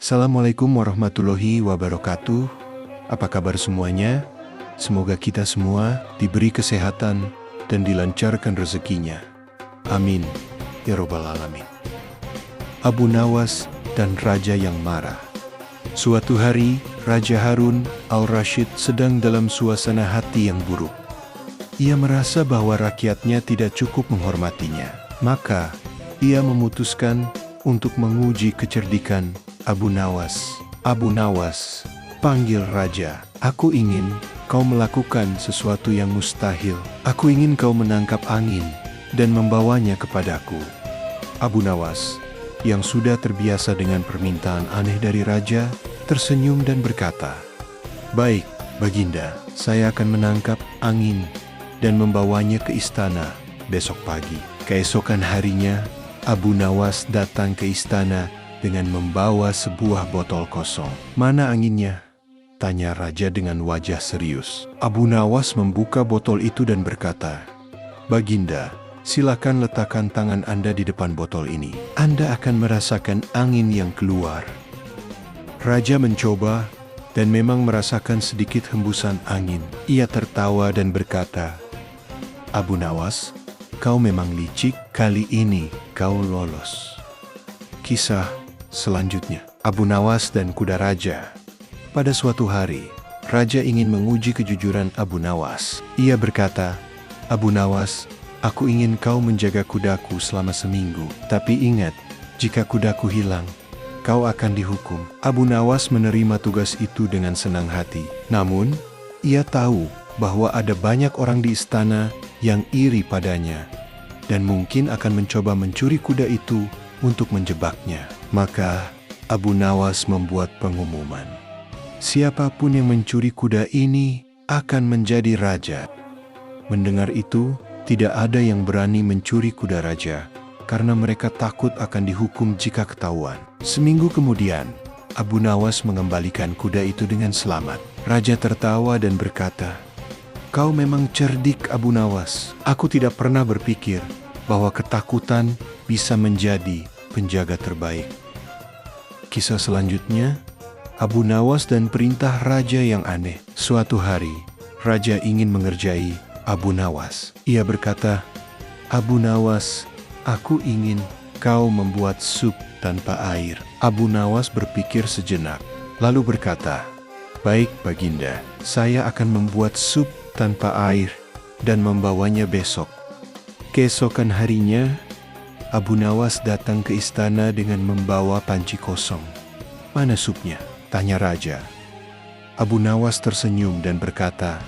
Assalamualaikum warahmatullahi wabarakatuh. Apa kabar semuanya? Semoga kita semua diberi kesehatan dan dilancarkan rezekinya. Amin. Ya Rabbal Alamin. Abu Nawas dan Raja yang marah. Suatu hari, Raja Harun al-Rashid sedang dalam suasana hati yang buruk. Ia merasa bahwa rakyatnya tidak cukup menghormatinya. Maka, ia memutuskan untuk menguji kecerdikan Abu Nawas. Abu Nawas, panggil Raja. Aku ingin kau melakukan sesuatu yang mustahil. Aku ingin kau menangkap angin dan membawanya kepadaku. Abu Nawas, yang sudah terbiasa dengan permintaan aneh dari Raja, tersenyum dan berkata, "Baik, Baginda, saya akan menangkap angin dan membawanya ke istana besok pagi." Keesokan harinya, Abu Nawas datang ke istana dengan membawa sebuah botol kosong. "Mana anginnya?" tanya Raja dengan wajah serius. Abu Nawas membuka botol itu dan berkata, "Baginda, silakan letakkan tangan Anda di depan botol ini. Anda akan merasakan angin yang keluar." Raja mencoba dan memang merasakan sedikit hembusan angin. Ia tertawa dan berkata, "Abu Nawas, kau memang licik, kali ini kau lolos." Kisah selanjutnya, Abu Nawas dan kuda Raja. Pada suatu hari, Raja ingin menguji kejujuran Abu Nawas. Ia berkata, "Abu Nawas, aku ingin kau menjaga kudaku selama seminggu. Tapi ingat, jika kudaku hilang, kau akan dihukum." Abu Nawas menerima tugas itu dengan senang hati. Namun, ia tahu bahwa ada banyak orang di istana yang iri padanya dan mungkin akan mencoba mencuri kuda itu untuk menjebaknya. Maka, Abu Nawas membuat pengumuman. Siapapun yang mencuri kuda ini akan menjadi raja. Mendengar itu, tidak ada yang berani mencuri kuda Raja, karena mereka takut akan dihukum jika ketahuan. Seminggu kemudian, Abu Nawas mengembalikan kuda itu dengan selamat. Raja tertawa dan berkata, "Kau memang cerdik, Abu Nawas. Aku tidak pernah berpikir bahwa ketakutan bisa menjadi penjaga terbaik." Kisah selanjutnya, Abu Nawas dan perintah Raja yang aneh. Suatu hari, Raja ingin mengerjai Abu Nawas. Ia berkata, "Abu Nawas, aku ingin kau membuat sup tanpa air." Abu Nawas berpikir sejenak, lalu berkata, "Baik, Baginda, saya akan membuat sup tanpa air dan membawanya besok." Keesokan harinya, Abu Nawas datang ke istana dengan membawa panci kosong. "Mana supnya?" tanya Raja. Abu Nawas tersenyum dan berkata,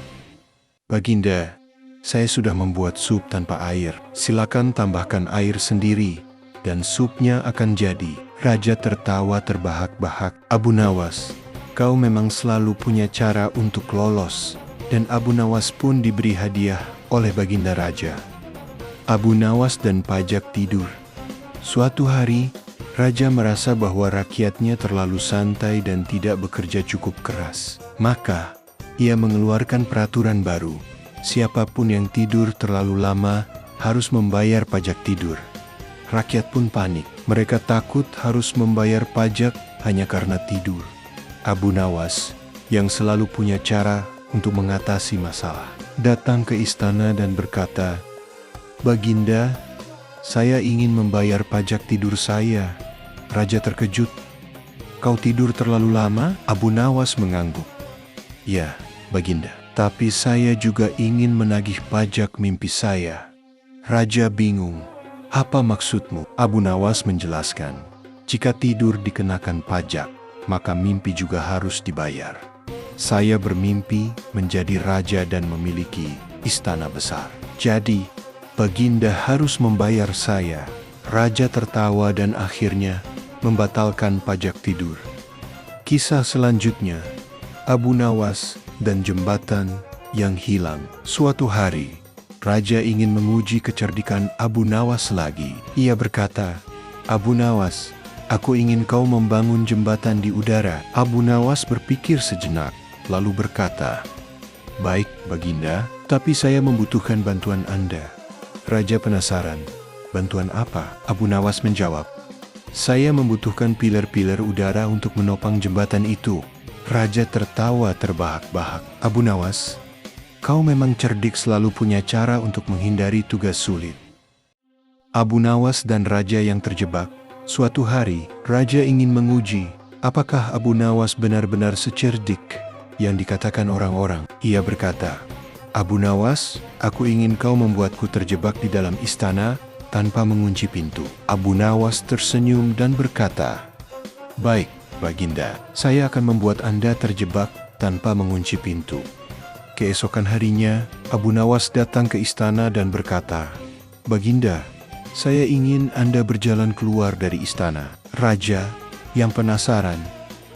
"Baginda, saya sudah membuat sup tanpa air. Silakan tambahkan air sendiri dan supnya akan jadi." Raja tertawa terbahak-bahak. "Abu Nawas, kau memang selalu punya cara untuk lolos." Dan Abu Nawas pun diberi hadiah oleh Baginda Raja. Abu Nawas dan pajak tidur. Suatu hari, Raja merasa bahwa rakyatnya terlalu santai dan tidak bekerja cukup keras. Maka, ia mengeluarkan peraturan baru. Siapapun yang tidur terlalu lama harus membayar pajak tidur. Rakyat pun panik. Mereka takut harus membayar pajak hanya karena tidur. Abu Nawas, yang selalu punya cara untuk mengatasi masalah, datang ke istana dan berkata, "Baginda, saya ingin membayar pajak tidur saya." Raja terkejut. "Kau tidur terlalu lama?" Abu Nawas mengangguk. "Ya, Baginda, tapi saya juga ingin menagih pajak mimpi saya." Raja bingung. "Apa maksudmu?" Abu Nawas menjelaskan, "Jika tidur dikenakan pajak, maka mimpi juga harus dibayar. Saya bermimpi menjadi raja dan memiliki istana besar. Jadi, Baginda harus membayar saya." Raja tertawa dan akhirnya membatalkan pajak tidur. Kisah selanjutnya, Abu Nawas dan jembatan yang hilang. Suatu hari, Raja ingin menguji kecerdikan Abu Nawas lagi. Ia berkata, "Abu Nawas, aku ingin kau membangun jembatan di udara." Abu Nawas berpikir sejenak, lalu berkata, "Baik, Baginda, tapi saya membutuhkan bantuan Anda." Raja penasaran. "Bantuan apa?" Abu Nawas menjawab, Saya membutuhkan pilar-pilar udara untuk menopang jembatan itu. Raja tertawa terbahak-bahak. Abu Nawas, kau memang cerdik, selalu punya cara untuk menghindari tugas sulit. Abu Nawas dan raja yang terjebak. Suatu hari, raja ingin menguji apakah Abu Nawas benar-benar secerdik yang dikatakan orang-orang. Ia berkata, Abu Nawas, aku ingin kau membuatku terjebak di dalam istana tanpa mengunci pintu. Abu Nawas tersenyum dan berkata, baik, Baginda, saya akan membuat Anda terjebak tanpa mengunci pintu. Keesokan harinya, Abu Nawas datang ke istana dan berkata, Baginda, saya ingin Anda berjalan keluar dari istana. Raja, yang penasaran,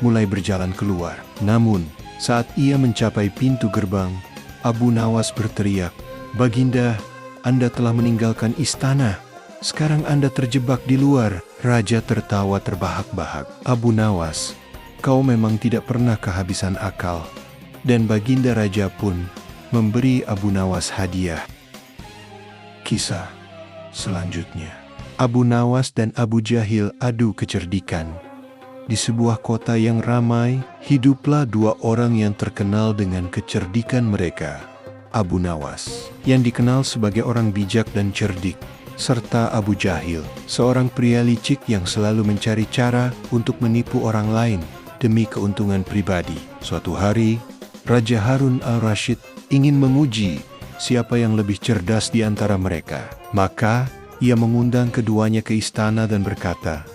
mulai berjalan keluar. Namun, saat ia mencapai pintu gerbang, Abu Nawas berteriak, Baginda, Anda telah meninggalkan istana. Sekarang Anda terjebak di luar. Raja tertawa terbahak-bahak. Abu Nawas, kau memang tidak pernah kehabisan akal. Dan Baginda Raja pun memberi Abu Nawas hadiah. Kisah selanjutnya. Abu Nawas dan Abu Jahil adu kecerdikan. Di sebuah kota yang ramai, hiduplah dua orang yang terkenal dengan kecerdikan mereka. Abu Nawas, yang dikenal sebagai orang bijak dan cerdik, serta Abu Jahil, seorang pria licik yang selalu mencari cara untuk menipu orang lain demi keuntungan pribadi. Suatu hari, Raja Harun al-Rashid ingin menguji siapa yang lebih cerdas di antara mereka. Maka, ia mengundang keduanya ke istana dan berkata,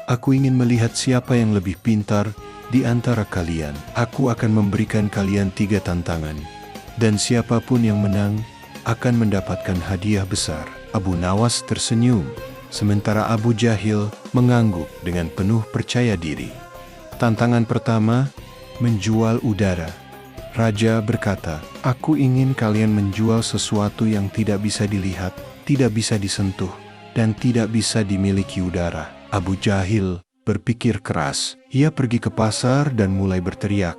Aku ingin melihat siapa yang lebih pintar di antara kalian. Aku akan memberikan kalian 3 tantangan, dan siapapun yang menang akan mendapatkan hadiah besar. Abu Nawas tersenyum, sementara Abu Jahil mengangguk dengan penuh percaya diri. Tantangan pertama, menjual udara. Raja berkata, Aku ingin kalian menjual sesuatu yang tidak bisa dilihat, tidak bisa disentuh, dan tidak bisa dimiliki udara. Abu Jahil berpikir keras. Ia pergi ke pasar dan mulai berteriak,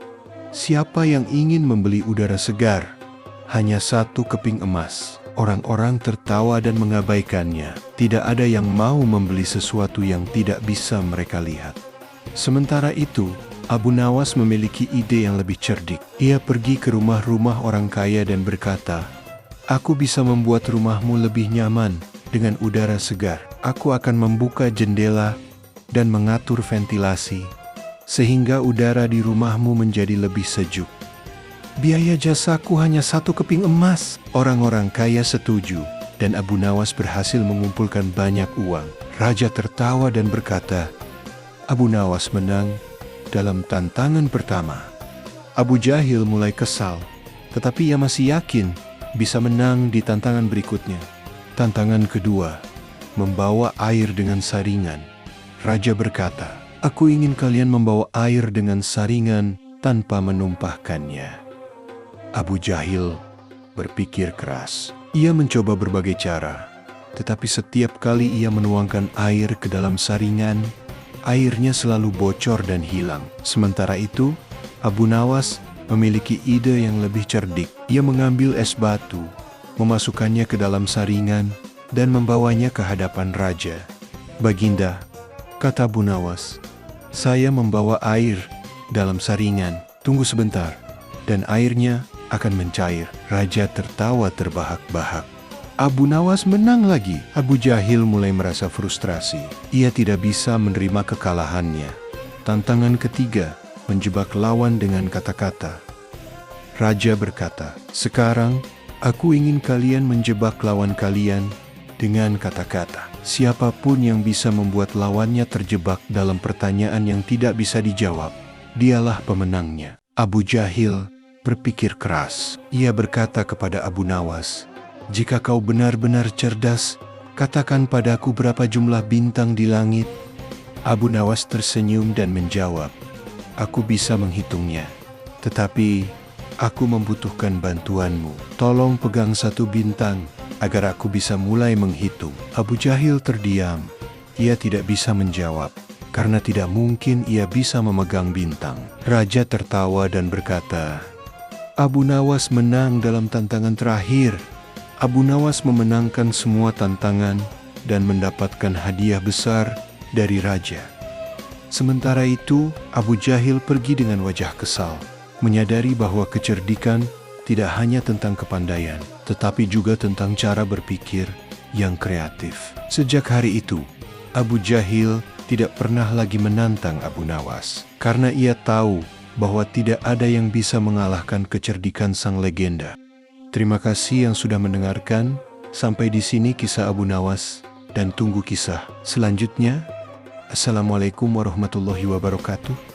Siapa yang ingin membeli udara segar? Hanya 1 keping emas. Orang-orang tertawa dan mengabaikannya. Tidak ada yang mau membeli sesuatu yang tidak bisa mereka lihat. Sementara itu, Abu Nawas memiliki ide yang lebih cerdik. Ia pergi ke rumah-rumah orang kaya dan berkata, Aku bisa membuat rumahmu lebih nyaman dengan udara segar. Aku akan membuka jendela dan mengatur ventilasi, sehingga udara di rumahmu menjadi lebih sejuk. Biaya jasaku hanya 1 keping emas. Orang-orang kaya setuju, dan Abu Nawas berhasil mengumpulkan banyak uang. Raja tertawa dan berkata, Abu Nawas menang dalam tantangan pertama. Abu Jahil mulai kesal, tetapi ia masih yakin bisa menang di tantangan berikutnya. Tantangan kedua, membawa air dengan saringan. Raja berkata, Aku ingin kalian membawa air dengan saringan tanpa menumpahkannya. Abu Jahil berpikir keras. Ia mencoba berbagai cara, tetapi setiap kali ia menuangkan air ke dalam saringan, airnya selalu bocor dan hilang. Sementara itu, Abu Nawas memiliki ide yang lebih cerdik. Ia mengambil es batu, memasukkannya ke dalam saringan, dan membawanya ke hadapan raja. Baginda, kata Abu Nawas, saya membawa air dalam saringan. Tunggu sebentar, dan airnya akan mencair. Raja tertawa terbahak-bahak. Abu Nawas menang lagi. Abu Jahil mulai merasa frustrasi. Ia tidak bisa menerima kekalahannya. Tantangan ketiga, menjebak lawan dengan kata-kata. Raja berkata, Sekarang, aku ingin kalian menjebak lawan kalian dengan kata-kata. Siapapun yang bisa membuat lawannya terjebak dalam pertanyaan yang tidak bisa dijawab, dialah pemenangnya. Abu Jahil berpikir keras. Ia berkata kepada Abu Nawas, Jika kau benar-benar cerdas, katakan padaku berapa jumlah bintang di langit. Abu Nawas tersenyum dan menjawab, Aku bisa menghitungnya, tetapi aku membutuhkan bantuanmu. Tolong pegang 1 bintang, agar aku bisa mulai menghitung. Abu Jahil terdiam. Ia tidak bisa menjawab, karena tidak mungkin ia bisa memegang bintang. Raja tertawa dan berkata, Abu Nawas menang dalam tantangan terakhir. Abu Nawas memenangkan semua tantangan dan mendapatkan hadiah besar dari raja. Sementara itu, Abu Jahil pergi dengan wajah kesal, menyadari bahwa kecerdikan tidak hanya tentang kepandaian, tetapi juga tentang cara berpikir yang kreatif. Sejak hari itu, Abu Jahil tidak pernah lagi menantang Abu Nawas, karena ia tahu bahwa tidak ada yang bisa mengalahkan kecerdikan sang legenda. Terima kasih yang sudah mendengarkan. Sampai di sini kisah Abu Nawas, dan tunggu kisah selanjutnya. Assalamualaikum warahmatullahi wabarakatuh.